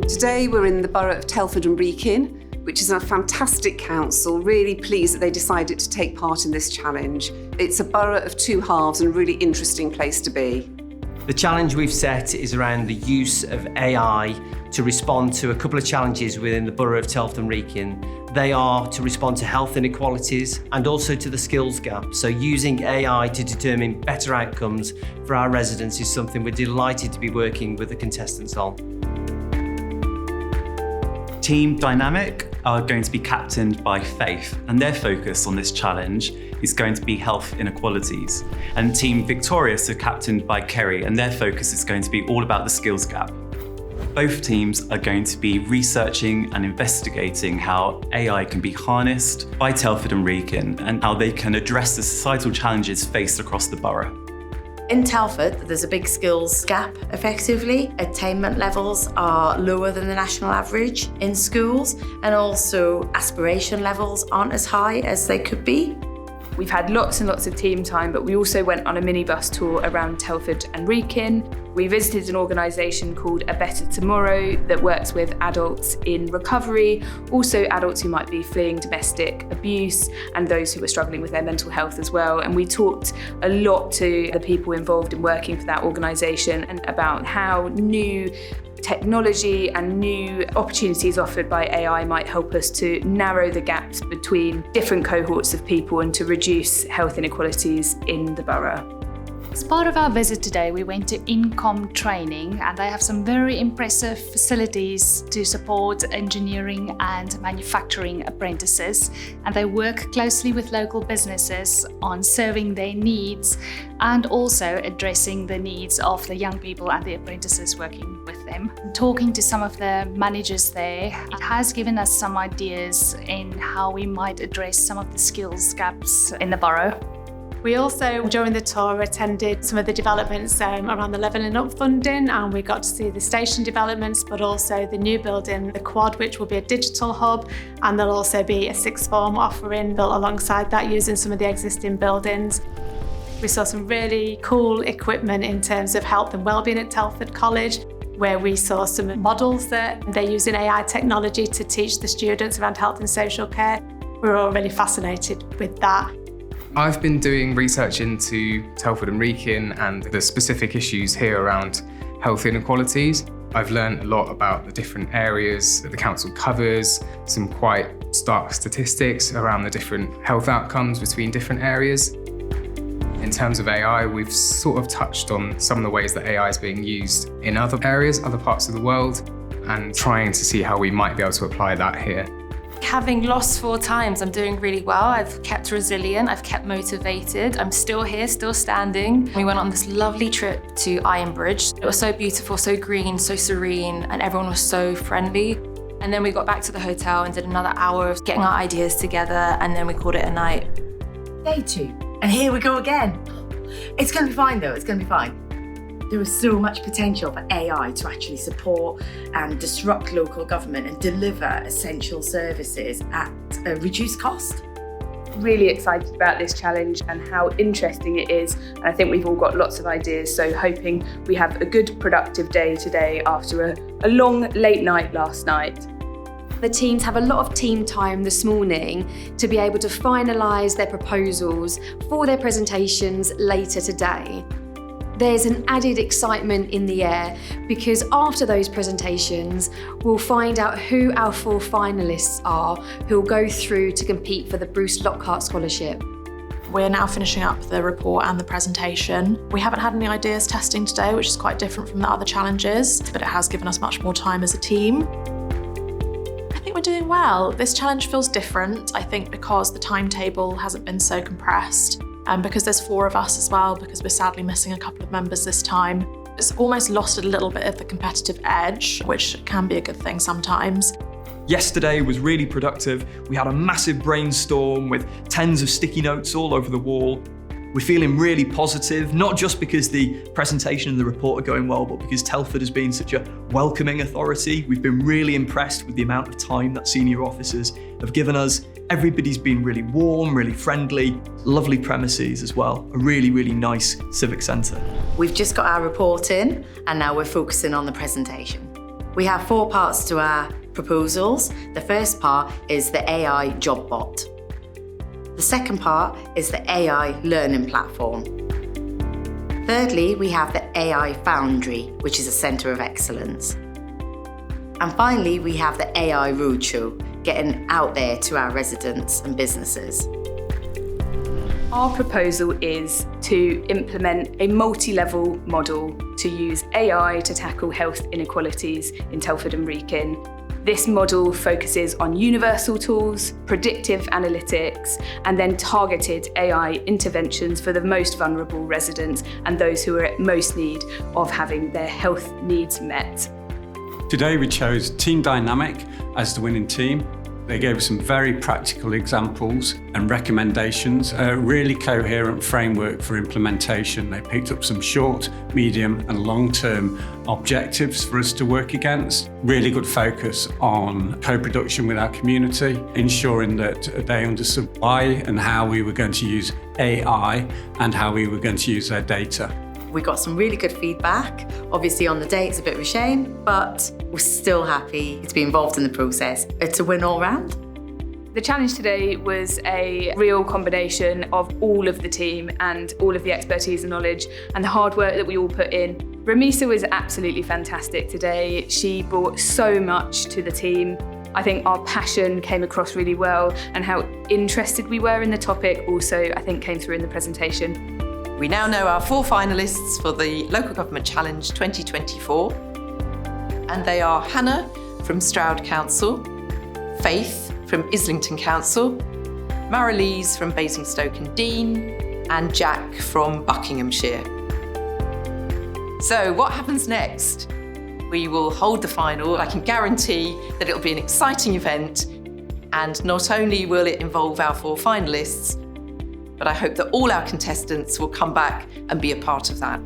Today we're in the borough of Telford and Wrekin, which is a fantastic council, really pleased that they decided to take part in this challenge. It's a borough of two halves and a really interesting place to be. The challenge we've set is around the use of AI to respond to a couple of challenges within the borough of Telford and Wrekin. They are to respond to health inequalities and also to the skills gap. So using AI to determine better outcomes for our residents is something we're delighted to be working with the contestants on. Team Dynamic are going to be captained by Faith, and their focus on this challenge is going to be health inequalities. And Team Victorious are captained by Kerry, and their focus is going to be all about the skills gap. Both teams are going to be researching and investigating how AI can be harnessed by Telford and Wrekin and how they can address the societal challenges faced across the borough. In Telford, there's a big skills gap, effectively. Attainment levels are lower than the national average in schools, and also aspiration levels aren't as high as they could be. We've had lots and lots of team time, but we also went on a minibus tour around Telford and Wrekin. We visited an organisation called A Better Tomorrow that works with adults in recovery, also adults who might be fleeing domestic abuse and those who are struggling with their mental health as well. And we talked a lot to the people involved in working for that organisation and about how new technology and new opportunities offered by AI might help us to narrow the gaps between different cohorts of people and to reduce health inequalities in the borough. As part of our visit today, we went to INCOM training, and they have some very impressive facilities to support engineering and manufacturing apprentices. And they work closely with local businesses on serving their needs and also addressing the needs of the young people and the apprentices working with them. Talking to some of the managers there, it has given us some ideas in how we might address some of the skills gaps in the borough. We also, during the tour, attended some of the developments around the Levelling Up funding, and we got to see the station developments, but also the new building, the Quad, which will be a digital hub, and there'll also be a sixth form offering built alongside that using some of the existing buildings. We saw some really cool equipment in terms of health and wellbeing at Telford College, where we saw some models that they're using AI technology to teach the students around health and social care. We were all really fascinated with that. I've been doing research into Telford and Wrekin and the specific issues here around health inequalities. I've learned a lot about the different areas that the council covers, some quite stark statistics around the different health outcomes between different areas. In terms of AI, we've sort of touched on some of the ways that AI is being used in other areas, other parts of the world, and trying to see how we might be able to apply that here. Having lost 4 times, I'm doing really well. I've kept resilient, I've kept motivated. I'm still here, still standing. We went on this lovely trip to Iron Bridge. It was so beautiful, so green, so serene, and everyone was so friendly. And then we got back to the hotel and did another hour of getting our ideas together, and then we called it a night. Day 2, and here we go again. It's going to be fine though, it's going to be fine. There is so much potential for AI to actually support and disrupt local government and deliver essential services at a reduced cost. Really excited about this challenge and how interesting it is. And I think we've all got lots of ideas, so hoping we have a good, productive day today after a long, late night last night. The teams have a lot of team time this morning to be able to finalise their proposals for their presentations later today. There's an added excitement in the air because after those presentations, we'll find out who our 4 finalists are who'll go through to compete for the Bruce Lockhart Scholarship. We're now finishing up the report and the presentation. We haven't had any ideas testing today, which is quite different from the other challenges, but it has given us much more time as a team. I think we're doing well. This challenge feels different, I think, because the timetable hasn't been so compressed. And because there's 4 of us as well, because we're sadly missing a couple of members this time. It's almost lost a little bit of the competitive edge, which can be a good thing sometimes. Yesterday was really productive. We had a massive brainstorm with tens of sticky notes all over the wall. We're feeling really positive, not just because the presentation and the report are going well, but because Telford has been such a welcoming authority. We've been really impressed with the amount of time that senior officers have given us. Everybody's been really warm, really friendly, lovely premises as well. A really, really nice civic centre. We've just got our report in and now we're focusing on the presentation. We have 4 parts to our proposals. The first part is the AI job bot. The second part is the AI learning platform. Thirdly, we have the AI Foundry, which is a centre of excellence. And finally, we have the AI Roadshow, getting out there to our residents and businesses. Our proposal is to implement a multi-level model to use AI to tackle health inequalities in Telford and Wrekin. This model focuses on universal tools, predictive analytics, and then targeted AI interventions for the most vulnerable residents and those who are at most need of having their health needs met. Today we chose Team Dynamic as the winning team. They gave us some very practical examples and recommendations, a really coherent framework for implementation. They picked up some short, medium and long-term objectives for us to work against. Really good focus on co-production with our community, ensuring that they understood why and how we were going to use AI and how we were going to use their data. We got some really good feedback. Obviously on the day it's a bit of a shame, but we're still happy to be involved in the process. It's a win all round. The challenge today was a real combination of all of the team and all of the expertise and knowledge and the hard work that we all put in. Ramisa was absolutely fantastic today. She brought so much to the team. I think our passion came across really well, and how interested we were in the topic also, I think, came through in the presentation. We now know our 4 finalists for the Local Government Challenge 2024. And they are Hannah from Stroud Council, Faith from Islington Council, Marilise from Basingstoke and Dean, and Jack from Buckinghamshire. So what happens next? We will hold the final. I can guarantee that it'll be an exciting event, and not only will it involve our 4 finalists, but I hope that all our contestants will come back and be a part of that.